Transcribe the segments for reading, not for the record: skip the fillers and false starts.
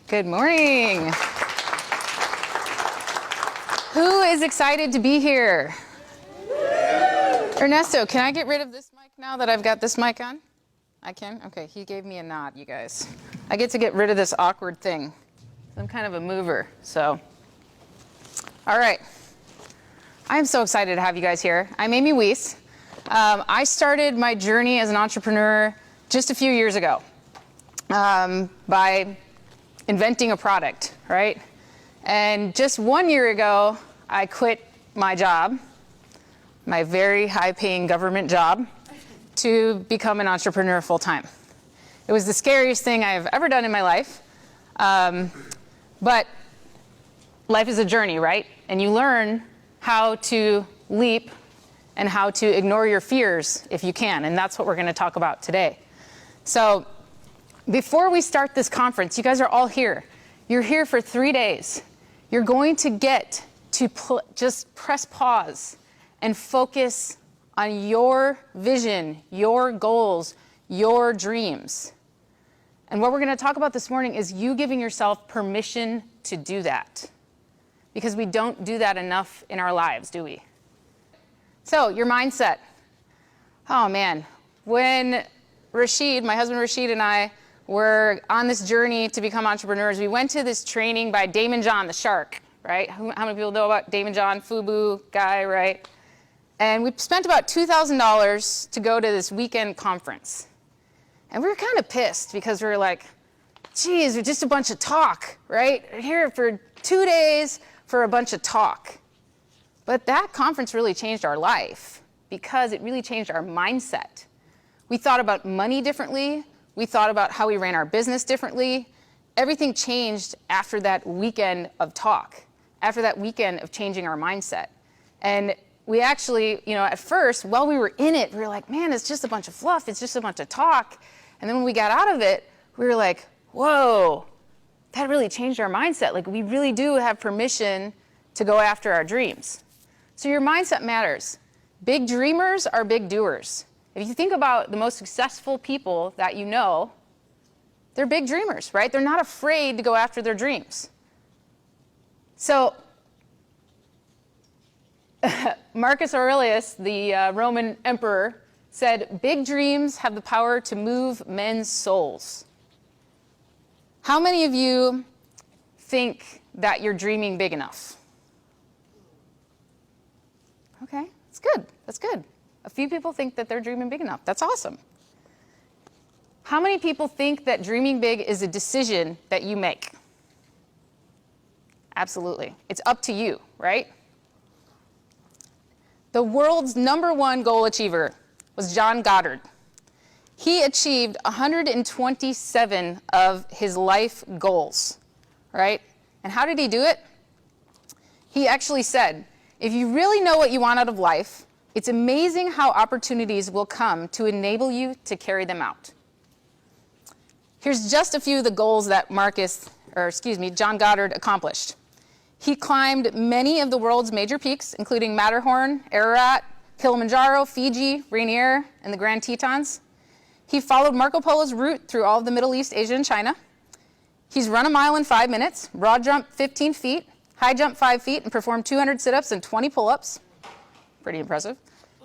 Good morning. Who is excited to be here? Ernesto, can I get rid of this mic now that I've got this mic on? I can? Okay, he gave me a nod, you guys. I get to get rid of this awkward thing. I'm kind of a mover, so. All right. I'm so excited to have you guys here. I'm Amy Weiss. I started my journey as an entrepreneur just a few years ago by inventing a product, right? And just 1 year ago, I quit my job, my very high-paying government job, to become an entrepreneur full-time. It was the scariest thing I've ever done in my life, but life is a journey, right? And you learn how to leap and how to ignore your fears if you can, and that's what we're going to talk about today. So before we start this conference, you guys are all here. You're here for 3 days. You're going to get to just press pause and focus on your vision, your goals, your dreams. And what we're going to talk about this morning is you giving yourself permission to do that. Because we don't do that enough in our lives, do we? So, your mindset. Oh man, when Rashid, my husband Rashid, and I were on this journey to become entrepreneurs, we went to this training by Daymond John, the shark, right? How many people know about Daymond John, FUBU guy, right? And we spent about $2,000 to go to this weekend conference. And we were kind of pissed because we were like, geez, we're just a bunch of talk, right? We're here for 2 days for a bunch of talk. But that conference really changed our life because it really changed our mindset. We thought about money differently. We thought about how we ran our business differently. Everything changed after that weekend of talk, after that weekend of changing our mindset. And we actually, at first, while we were in it, we were like, man, it's just a bunch of fluff. It's just a bunch of talk. And then when we got out of it, we were like, whoa, that really changed our mindset. Like, we really do have permission to go after our dreams. So your mindset matters. Big dreamers are big doers. If you think about the most successful people that you know, they're big dreamers, right? They're not afraid to go after their dreams. So Marcus Aurelius, the Roman emperor, said, big dreams have the power to move men's souls. How many of you think that you're dreaming big enough? Okay, that's good. That's good. A few people think that they're dreaming big enough. That's awesome. How many people think that dreaming big is a decision that you make? Absolutely. It's up to you, right? The world's #1 goal achiever was John Goddard. He achieved 127 of his life goals, right? And how did he do it? He actually said, if you really know what you want out of life, it's amazing how opportunities will come to enable you to carry them out. Here's just a few of the goals that John Goddard accomplished. He climbed many of the world's major peaks, including Matterhorn, Ararat, Kilimanjaro, Fiji, Rainier, and the Grand Tetons. He followed Marco Polo's route through all of the Middle East, Asia, and China. He's run a mile in 5 minutes, broad jump 15 feet, high jump 5 feet, and performed 200 sit-ups and 20 pull-ups. Pretty impressive.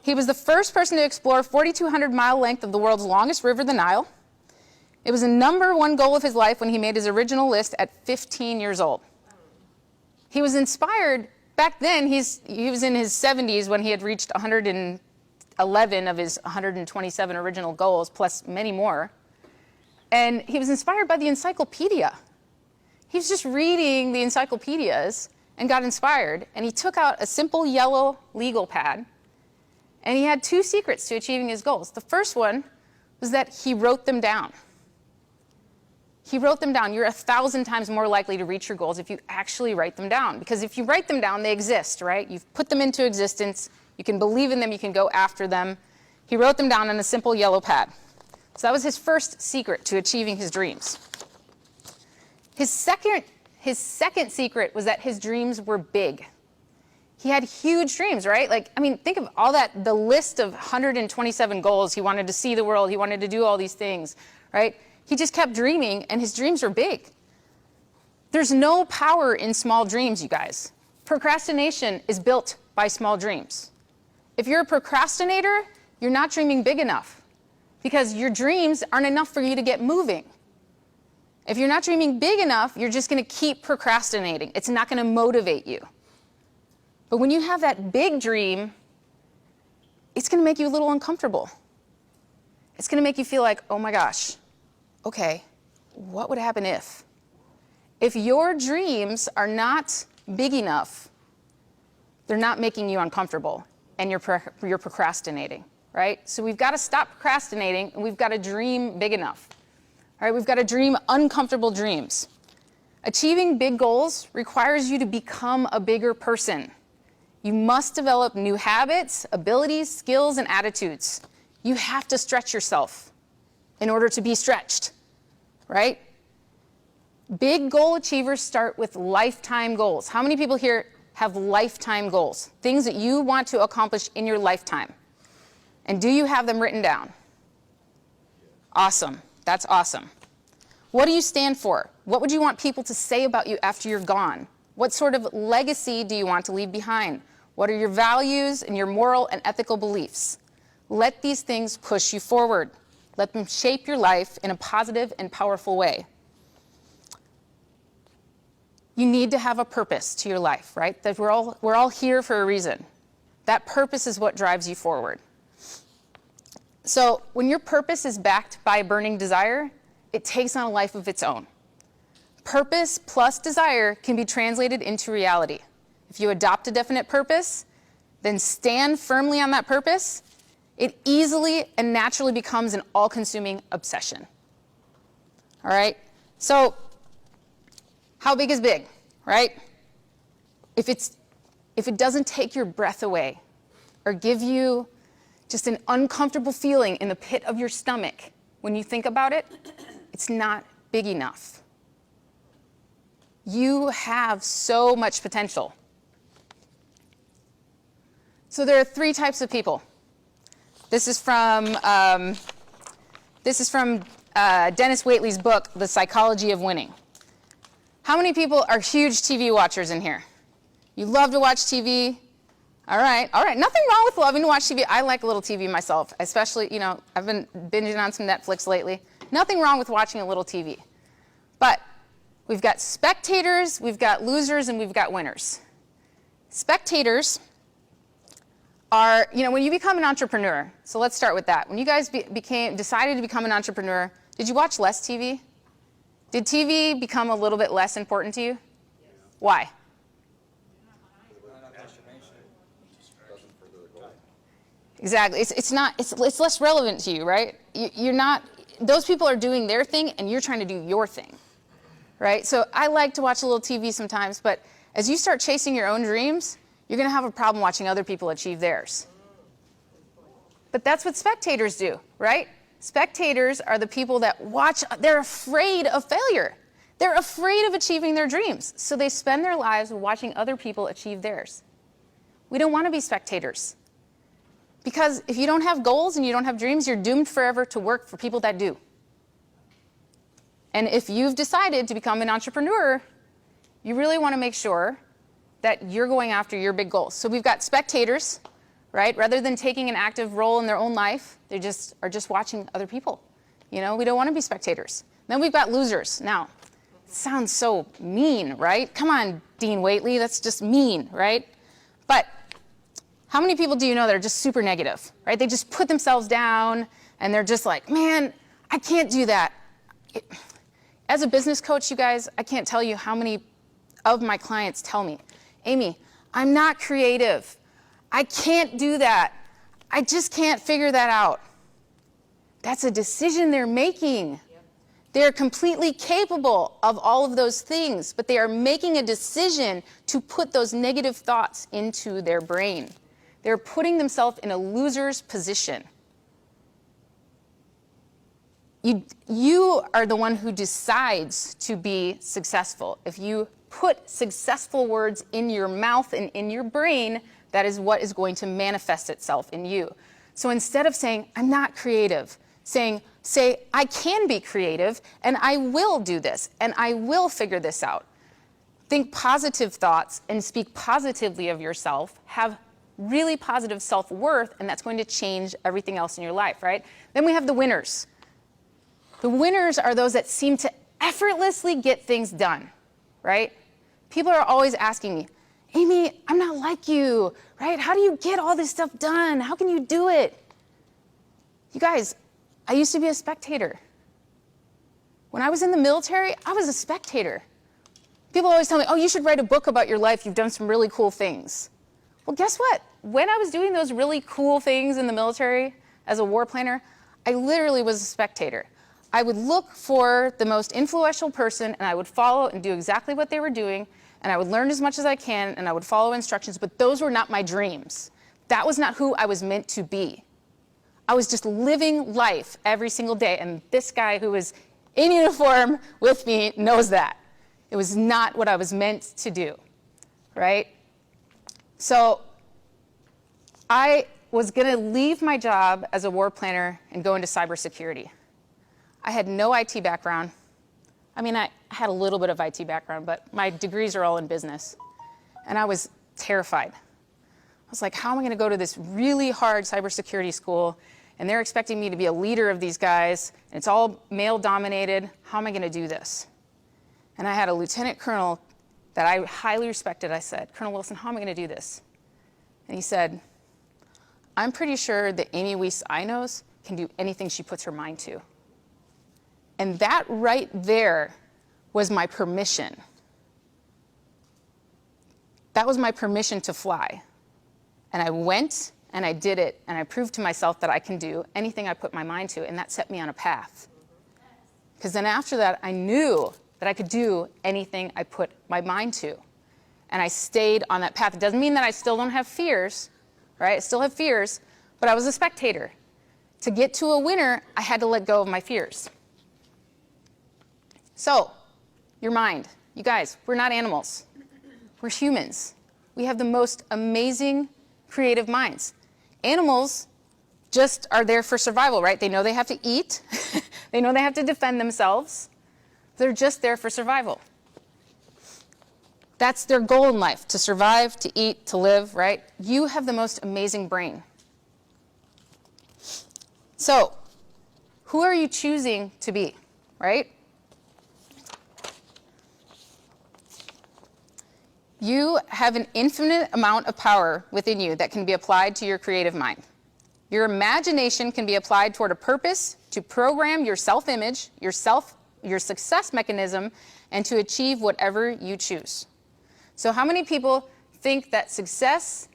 He was the first person to explore 4,200-mile length of the world's longest river, the Nile. It was the #1 goal of his life when he made his original list at 15 years old. He was inspired. Back then, he was in his 70s when he had reached 111 of his 127 original goals, plus many more. And he was inspired by the encyclopedia. He was just reading the encyclopedias and got inspired. And he took out a simple yellow legal pad. And he had 2 secrets to achieving his goals. The first one was that he wrote them down. He wrote them down. You're 1,000 times more likely to reach your goals if you actually write them down. Because if you write them down, they exist, right? You've put them into existence. You can believe in them. You can go after them. He wrote them down on a simple yellow pad. So that was his first secret to achieving his dreams. His second secret was that his dreams were big. He had huge dreams, right? Think of all that, the list of 127 goals. He wanted to see the world. He wanted to do all these things, right? He just kept dreaming, and his dreams were big. There's no power in small dreams, you guys. Procrastination is built by small dreams. If you're a procrastinator, you're not dreaming big enough because your dreams aren't enough for you to get moving. If you're not dreaming big enough, you're just going to keep procrastinating. It's not going to motivate you. But when you have that big dream, it's going to make you a little uncomfortable. It's going to make you feel like, oh my gosh, okay, what would happen if? If your dreams are not big enough, they're not making you uncomfortable, and you're procrastinating, right? So we've got to stop procrastinating, and we've got to dream big enough. All right, we've got to dream uncomfortable dreams. Achieving big goals requires you to become a bigger person. You must develop new habits, abilities, skills, and attitudes. You have to stretch yourself in order to be stretched, right? Big goal achievers start with lifetime goals. How many people here have lifetime goals? Things that you want to accomplish in your lifetime. And do you have them written down? Awesome. That's awesome. What do you stand for? What would you want people to say about you after you're gone? What sort of legacy do you want to leave behind? What are your values and your moral and ethical beliefs? Let these things push you forward. Let them shape your life in a positive and powerful way. You need to have a purpose to your life, right? That we're all here for a reason. That purpose is what drives you forward. So when your purpose is backed by a burning desire, it takes on a life of its own. Purpose plus desire can be translated into reality. If you adopt a definite purpose, then stand firmly on that purpose, it easily and naturally becomes an all-consuming obsession. All right? So how big is big, right? If it doesn't take your breath away or give you just an uncomfortable feeling in the pit of your stomach when you think about it, it's not big enough. You have so much potential. So there are 3 types of people. This is from Dennis Waitley's book, The Psychology of Winning. How many people are huge TV watchers in here? You love to watch TV? All right. Nothing wrong with loving to watch TV. I like a little TV myself, especially, I've been binging on some Netflix lately. Nothing wrong with watching a little TV. But we've got spectators, we've got losers, and we've got winners. Spectators are, when you become an entrepreneur, so let's start with that. When you guys decided to become an entrepreneur, did you watch less TV? Did TV become a little bit less important to you? Yes. Why? Exactly. It's less relevant to you, right? You're not, those people are doing their thing and you're trying to do your thing, right? So I like to watch a little TV sometimes, but as you start chasing your own dreams, you're going to have a problem watching other people achieve theirs. But that's what spectators do, right? Spectators are the people that watch, they're afraid of failure. They're afraid of achieving their dreams. So they spend their lives watching other people achieve theirs. We don't want to be spectators. Because if you don't have goals and you don't have dreams, you're doomed forever to work for people that do. And if you've decided to become an entrepreneur, you really want to make sure that you're going after your big goals. So we've got spectators, right? Rather than taking an active role in their own life, they are just watching other people. We don't want to be spectators. Then we've got losers. Now, it sounds so mean, right? Come on, Dean Waitley, that's just mean, right? But how many people do you know that are just super negative, right? They just put themselves down and they're just like, man, I can't do that. As a business coach, you guys, I can't tell you how many of my clients tell me, Amy, I'm not creative. I can't do that. I just can't figure that out. That's a decision they're making. Yep. They're completely capable of all of those things, but they are making a decision to put those negative thoughts into their brain. They're putting themselves in a loser's position. You are the one who decides to be successful. If you put successful words in your mouth and in your brain, that is what is going to manifest itself in you. So instead of saying, I'm not creative, say, I can be creative and I will do this and I will figure this out. think positive thoughts and speak positively of yourself, have really positive self-worth, and that's going to change everything else in your life, right? Then we have the winners. The winners are those that seem to effortlessly get things done, right? People are always asking me, Amy, I'm not like you, right? How do you get all this stuff done? How can you do it? You guys, I used to be a spectator. When I was in the military, I was a spectator. People always tell me, oh, you should write a book about your life. You've done some really cool things. Well, guess what? When I was doing those really cool things in the military as a war planner, I literally was a spectator. I would look for the most influential person, and I would follow and do exactly what they were doing, and I would learn as much as I can, and I would follow instructions, but those were not my dreams. That was not who I was meant to be. I was just living life every single day, and this guy who was in uniform with me knows that. It was not what I was meant to do, right? So I was going to leave my job as a war planner and go into cybersecurity. I had no IT background. I mean, I had a little bit of IT background, but my degrees are all in business. And I was terrified. I was like, how am I going to go to this really hard cybersecurity school, and they're expecting me to be a leader of these guys, and it's all male-dominated. How am I going to do this? And I had a lieutenant colonel that I highly respected. I said, Colonel Wilson, how am I going to do this? And he said, I'm pretty sure that Amy Weiss I knows can do anything she puts her mind to. And that right there was my permission. That was my permission to fly. And I went and I did it, and I proved to myself that I can do anything I put my mind to, and that set me on a path. Because then after that, I knew that I could do anything I put my mind to. And I stayed on that path. It doesn't mean that I still don't have fears, right? I still have fears, but I was a spectator. To get to a winner, I had to let go of my fears. So, your mind. You guys, we're not animals. We're humans. We have the most amazing creative minds. Animals just are there for survival, right? They know they have to eat. They know they have to defend themselves. They're just there for survival. That's their goal in life, to survive, to eat, to live, right? You have the most amazing brain. So, who are you choosing to be, right? You have an infinite amount of power within you that can be applied to your creative mind. Your imagination can be applied toward a purpose to program your self-image, your success mechanism, and to achieve whatever you choose. So how many people think that success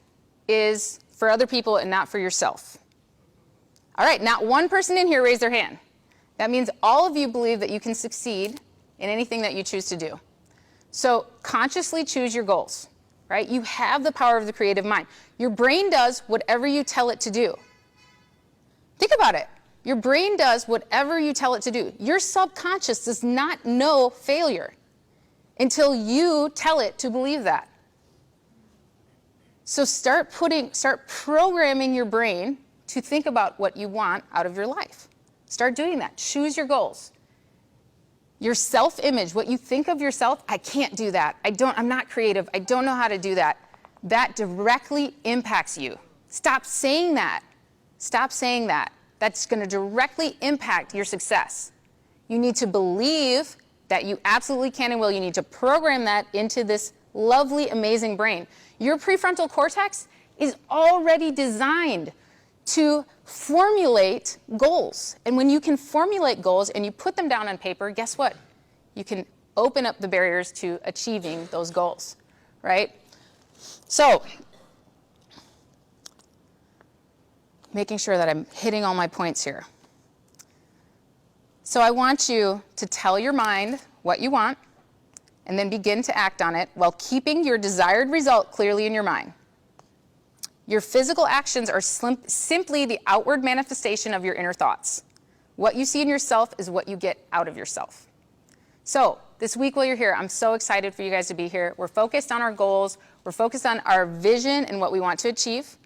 is for other people and not for yourself? All right, not one person in here raised their hand. That means all of you believe that you can succeed in anything that you choose to do. So consciously choose your goals, right? You have the power of the creative mind. Your brain does whatever you tell it to do. Think about it. Your brain does whatever you tell it to do. Your subconscious does not know failure until you tell it to believe that. So start programming your brain to think about what you want out of your life. Start doing that. Choose your goals. Your self-image, what you think of yourself, I can't do that. I'm not creative. I don't know how to do that. That directly impacts you. Stop saying that. Stop saying that. That's going to directly impact your success. You need to believe that you absolutely can and will. You need to program that into this lovely, amazing brain. Your prefrontal cortex is already designed to formulate goals. And when you can formulate goals and you put them down on paper, guess what? You can open up the barriers to achieving those goals, right? So, making sure that I'm hitting all my points here. So I want you to tell your mind what you want and then begin to act on it while keeping your desired result clearly in your mind. Your physical actions are simply the outward manifestation of your inner thoughts. What you see in yourself is what you get out of yourself. So this week while you're here, I'm so excited for you guys to be here. We're focused on our goals. We're focused on our vision and what we want to achieve.